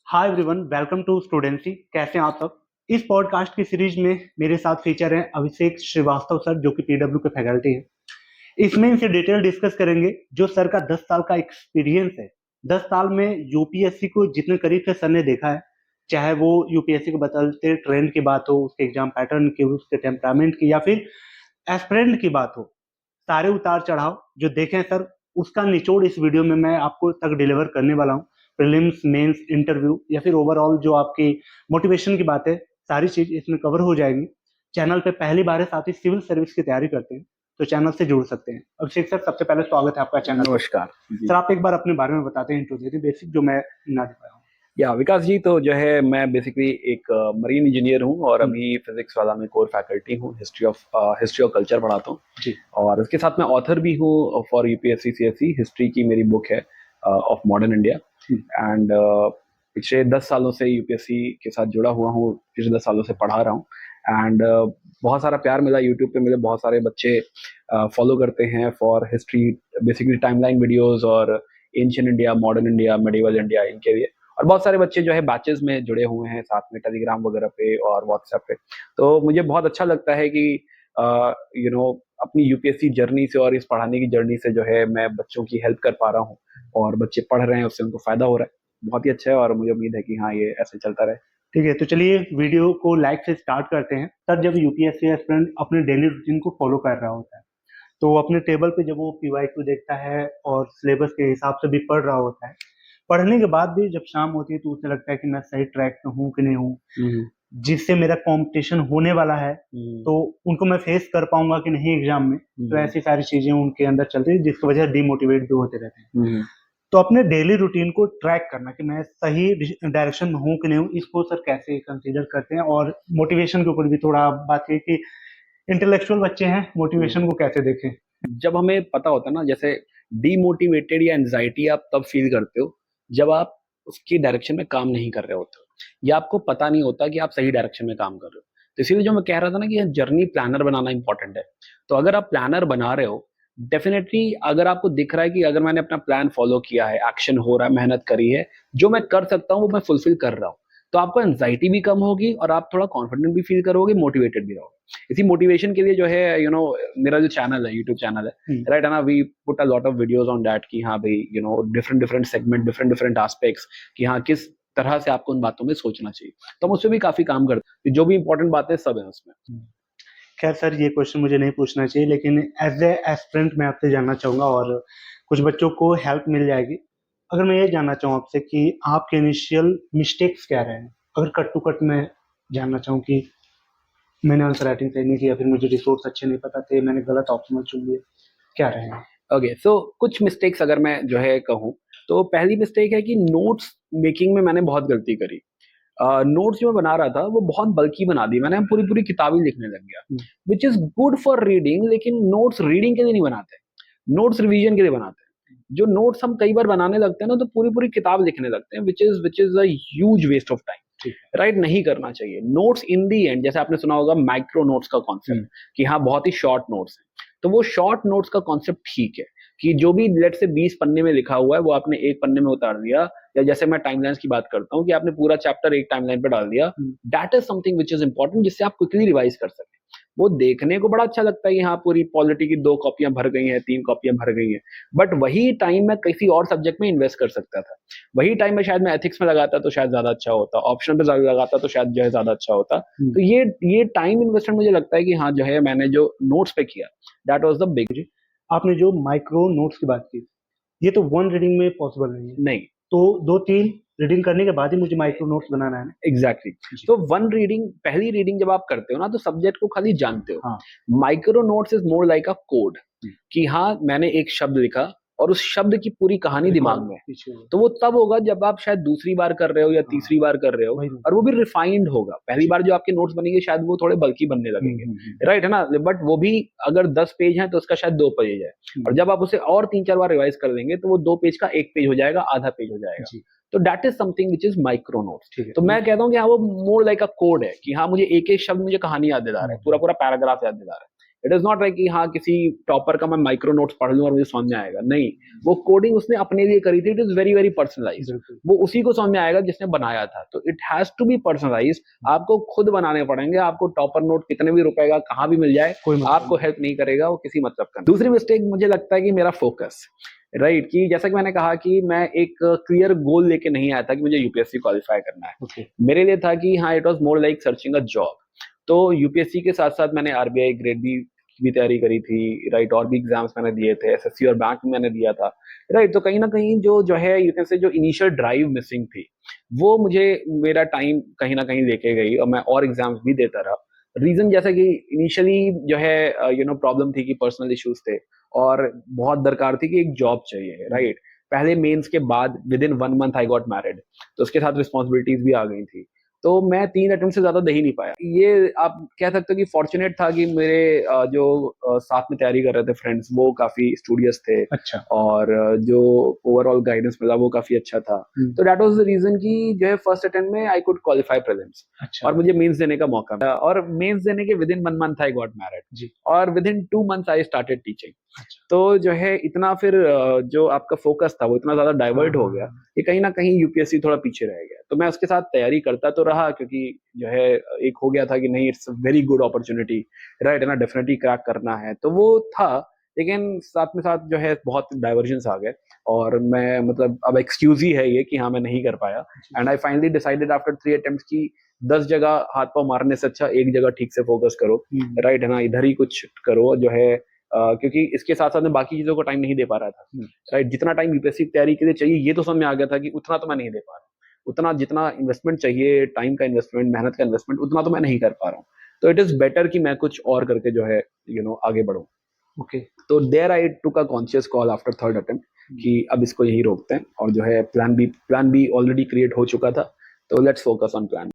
Hi everyone, welcome to Studency. कैसे हैं आप सब। इस पॉडकास्ट की सीरीज में मेरे साथ फीचर हैं अभिषेक श्रीवास्तव सर, जो कि पीडब्ल्यू के फैकल्टी हैं। इसमें इनसे डिटेल डिस्कस करेंगे जो सर का 10 साल का एक्सपीरियंस है। 10 साल में यूपीएससी को जितने करीब से सर ने देखा है, चाहे वो यूपीएससी के बदलते ट्रेंड की बात हो, उसके एग्जाम पैटर्न की, उसके टेम्परामेंट की, या फिर एस्पिरेंट की बात हो, सारे उतार चढ़ाव जो देखें सर, उसका निचोड़ इस वीडियो में मैं आपको तक डिलीवर करने वाला हूँ। प्रीलिम्स, मेंस, इंटरव्यू या फिर ओवरऑल जो आपकी मोटिवेशन की बात है, सारी चीज इसमें कवर हो जाएगी। चैनल पे पहली बार है, साथ ही सिविल सर्विस की तैयारी करते हैं तो चैनल से जुड़ सकते हैं। अभिषेक सर, सबसे पहले स्वागत है आपका चैनल पर। नमस्कार जी। सर, आप एक बार अपने बारे में बताते हैं, इंट्रो देते बेसिक, जो मैं ना दे पाया हूँ। या विकास जी, तो जो है मैं बेसिकली एक मरीन इंजीनियर हूँ और अभी फिजिक्स वाला में कोर फैकल्टी हूँ। हिस्ट्री ऑफ कल्चर पढ़ाता हूँ जी। और उसके साथ मैं ऑथर भी हूँ फॉर यूपीएससी सीएससी। हिस्ट्री की मेरी बुक है ऑफ मॉडर्न इंडिया। एंड पिछले 10 सालों से यूपीएससी के साथ जुड़ा हुआ हूँ, पिछले 10 सालों से पढ़ा रहा हूँ। एंड बहुत सारा प्यार मिला यूट्यूब पे, मेरे बहुत सारे बच्चे फॉलो करते हैं for history, basically timeline videos और ancient India, modern India, medieval India, इनके लिए। और बहुत सारे बच्चे जो है बैचेस में जुड़े हुए हैं साथ में, टेलीग्राम वगैरह पे और व्हाट्सएप पे। तो मुझे बहुत अच्छा लगता है कि अपनी यूपीएससी जर्नी से और इस पढ़ाने की जर्नी से जो है मैं बच्चों की हेल्प कर पा रहा हूँ और बच्चे पढ़ रहे हैं, उससे उनको फायदा हो रहा है। बहुत ही अच्छा है और मुझे उम्मीद है कि हाँ, ये ऐसे चलता रहे। ठीक है, तो चलिए वीडियो को लाइक से स्टार्ट करते हैं। सर, जब यूपीएससी एस्पिरेंट अपने डेली रूटीन को फॉलो कर रहा होता है तो वो अपने टेबल पे जब वो पीवाईक्यू देखता है और सिलेबस के हिसाब से भी पढ़ रहा होता है, पढ़ने के बाद भी जब शाम होती है तो उसे लगता है कि मैं सही ट्रैक पे हूँ कि नहीं हूँ, जिससे मेरा कंपटीशन होने वाला है तो उनको मैं फेस कर पाऊंगा कि नहीं एग्जाम में। तो ऐसी सारी चीजें उनके अंदर चलती है जिसकी वजह से डिमोटिवेट भी होते रहते हैं। तो अपने डेली रूटीन को ट्रैक करना कि मैं सही डायरेक्शन में हूँ कि नहीं हूँ, इसको सर कैसे कंसीडर करते हैं। और मोटिवेशन के ऊपर भी थोड़ा बात की कि इंटेलेक्चुअल बच्चे हैं, मोटिवेशन को कैसे देखें। जब हमें पता होता है ना, जैसे डीमोटिवेटेड या एंजाइटी आप तब फील करते हो जब आप उसकी डायरेक्शन में काम नहीं कर रहे होते हो, या आपको पता नहीं होता कि आप सही डायरेक्शन में काम कर रहे हो। तो इसीलिए जो मैं कह रहा था ना कि जर्नी प्लानर बनाना इंपॉर्टेंट है। तो अगर आप प्लानर बना रहे हो, डेफिनेटली अगर आपको दिख रहा है कि अगर मैंने अपना प्लान फॉलो किया है, एक्शन हो रहा है, मेहनत करी है, जो मैं कर सकता हूँ वो मैं फुलफिल कर रहा हूँ, तो आपको एंजाइटी भी कम होगी और आप थोड़ा कॉन्फिडेंट भी फील करोगे, मोटिवेटेड भी रहोगे। इसी मोटिवेशन के लिए जो है मेरा जो चैनल है, यूट्यूब चैनल है, राइट है ना, we put a lot of videos on that कि हाँ भाई, different different segment, different different aspects, कि हाँ किस तरह से आपको उन बातों में सोचना चाहिए। तो हम उसमें भी काफी काम करते हैं, जो भी इंपॉर्टेंट बातें सब है उसमें। खैर सर, ये क्वेश्चन मुझे नहीं पूछना चाहिए, लेकिन एज ए एस्पिरेंट मैं आपसे जानना चाहूंगा और कुछ बच्चों को हेल्प मिल जाएगी। अगर मैं ये जानना चाहूँ आपसे कि आपके इनिशियल मिस्टेक्स क्या रहे हैं, अगर कट टू कट मैं जानना चाहूँ कि मैंने आंसर राइटिंग सही नहीं किया, फिर मुझे रिसोर्स अच्छे नहीं पता थे, मैंने गलत ऑप्शनल चुन लिए, क्या रहे हैं। ओके, सो कुछ मिस्टेक्स अगर मैं जो है कहूँ, तो पहली मिस्टेक है कि नोट्स मेकिंग में मैंने बहुत गलती करी। नोट्स जो मैं बना रहा था वो बहुत बल्कि बना दी मैंने, पूरी पूरी किताबें लिखने लग गया, which is good for reading, लेकिन नोट्स रीडिंग के लिए नहीं बनाते, नोट्स रिवीजन के लिए बनाते हैं। जो नोट्स हम कई बार बनाने लगते हैं ना, तो पूरी पूरी किताब लिखने लगते हैं, which is a huge waste of time. Right, नहीं करना चाहिए। नोट्स इन दी एंड, जैसे आपने सुना होगा माइक्रो नोट्स का कॉन्सेप्ट, कि हाँ बहुत ही शॉर्ट नोट्स है, तो वो शॉर्ट नोट्स का कॉन्सेप्ट ठीक है कि जो भी लेट से 20 पन्ने में लिखा हुआ है वो आपने एक पन्ने में उतार दिया, या जैसे मैं टाइमलाइंस की बात करता हूँ कि आपने पूरा चैप्टर एक टाइमलाइन पे डाल दिया। That is something which is important, जिससे आप क्विकली रिवाइज कर सकें। वो देखने को बड़ा अच्छा लगता है कि हाँ पूरी पॉलिटी की 2 कॉपियां भर गई हैं, 3 कॉपियां भर गई हैं, बट वही टाइम मैं किसी और सब्जेक्ट में इन्वेस्ट कर सकता था। वही टाइम में शायद मैं एथिक्स में लगाता तो शायद ज्यादा अच्छा होता, ऑप्शन पे लगाता तो शायद जो है ज्यादा अच्छा होता। तो ये टाइम इन्वेस्टमेंट मुझे लगता है कि हाँ जो है मैंने जो नोट्स पे किया, दैट वाज द बिग। आपने जो माइक्रो नोट्स की बात की, ये तो वन रीडिंग में पॉसिबल नहीं है। नहीं, तो 2-3 रीडिंग करने के बाद ही मुझे माइक्रो नोट्स बनाना है। Exactly exactly. तो वन रीडिंग, पहली रीडिंग जब आप करते हो ना, तो सब्जेक्ट को खाली जानते हो। हाँ। Micro notes is more like a code, कि हाँ मैंने एक शब्द लिखा और उस शब्द की पूरी कहानी दिमाग में है। तो वो तब होगा जब आप शायद दूसरी बार कर रहे हो या तीसरी बार कर रहे हो, और वो भी रिफाइंड होगा। पहली बार जो आपके नोट्स बनेंगे शायद वो थोड़े बल्कि बनने लगेंगे, राइट है ना, बट वो भी अगर 10 पेज है तो उसका शायद 2 पेज है, और जब आप उसे और 3-4 बार रिवाइज कर देंगे तो वो 2 पेज का 1 पेज हो जाएगा, आधा पेज हो जाएगा। तो that is something which is micro notes. तो मैं कहता हूँ कि हाँ वो मोर लाइक अ कोड है, कि हाँ मुझे एक एक शब्द, मुझे कहानी याद दिला रहा है, पूरा पूरा पैराग्राफ याद दिला रहा है। इट इज नॉट लाइक कि हाँ किसी टॉपर का मैं माइक्रो नोट्स पढ़ लूँ और मुझे समझ में आएगा, नहीं, वो कोडिंग उसने अपने लिए करी थी, it is very very personalize, वो उसी को समझ में आएगा जिसने बनाया था, तो it has to be personalize, आपको खुद बनाने पड़ेंगे, आपको टॉपर नोट कितने भी रुपए का कहाँ भी मिल जाए आपको हेल्प नहीं करेगा, वो किसी मतलब का। दूसरी मिस्टेक मुझे लगता है कि मेरा फोकस, राइट, कि जैसा कि मैंने कहा कि मैं एक क्लियर गोल लेके नहीं आया था कि मुझे यूपीएससी क्वालिफाई करना है। मेरे लिए था कि हाँ it was more like searching a job. तो यूपीएससी के साथ साथ मैंने आरबीआई ग्रेड बी की तैयारी करी थी, राइट, और भी एग्जाम्स मैंने दिए थे, एसएससी और बैंक में मैंने दिया था, राइट। तो कहीं ना कहीं जो है यू कैन से जो इनिशियल ड्राइव मिसिंग थी, वो मुझे मेरा टाइम कहीं ना कहीं लेके गई और मैं और एग्जाम्स भी देता रहा। रीजन जैसा कि इनिशियली जो है प्रॉब्लम थी कि पर्सनल इश्यूज थे और बहुत दरकार थी कि एक जॉब चाहिए, राइट। पहले मेंस के बाद with in 1 month I got married, तो उसके साथ रिस्पॉन्सिबिलिटीज भी आ गई थी, तो मैं 3 अटेम्प्ट से ज्यादा दे ही नहीं पाया। ये आप कह सकते हो कि फॉर्चुनेट था कि मेरे साथ में तैयारी कर रहे थे फ्रेंड्स, वो काफी स्टूडियस थे, अच्छा। और जो ओवरऑल गाइडेंस मिला वो काफी अच्छा था। तो दैट वाज द रीजन कि जो है फर्स्ट अटेम्प्ट में आई कुड क्वालिफाई प्रीलिम्स, अच्छा। और मुझे मेंस देने का मौका मिला, और मेंस देने के within 1 month I got married जी। और within 2 months I started teaching. अच्छा। तो जो है इतना फिर जो आपका फोकस था वो इतना ज्यादा डाइवर्ट हो गया कि कहीं ना कहीं यूपीएससी थोड़ा पीछे रह गया। तो मैं उसके साथ तैयारी करता तो रहा, क्योंकि जो है एक हो गया था कि नहीं it's very good opportunity, right, है ना, डेफिनेटली क्रैक करना है, तो वो था। लेकिन साथ में साथ जो है बहुत डाइवर्जन आ गए, और मैं मतलब अब एक्सक्यूज ही है ये कि हाँ मैं नहीं कर पाया, and I finally decided after 3 attempts की 10 जगह हाथ पांव मारने से अच्छा एक जगह ठीक से फोकस करो, राइट, है ना, इधर ही कुछ करो जो है, क्योंकि इसके साथ साथ मैं बाकी चीजों को टाइम नहीं दे पा रहा था, राइट। जितना टाइम यूपीएससी की तैयारी के लिए चाहिए ये तो समझ में आ गया था कि उतना तो मैं नहीं दे पा रहा हूँ, उतना जितना इन्वेस्टमेंट चाहिए, टाइम का इन्वेस्टमेंट, मेहनत का इन्वेस्टमेंट, उतना तो मैं नहीं कर पा रहा हूँ। तो इट इज बेटर कि मैं कुछ और करके जो है आगे बढ़ूं। ओके। तो there I took a conscious call after 3rd attempt कि अब इसको यही रोकते हैं, और जो है प्लान बी ऑलरेडी क्रिएट हो चुका था, तो लेट्स फोकस ऑन प्लान।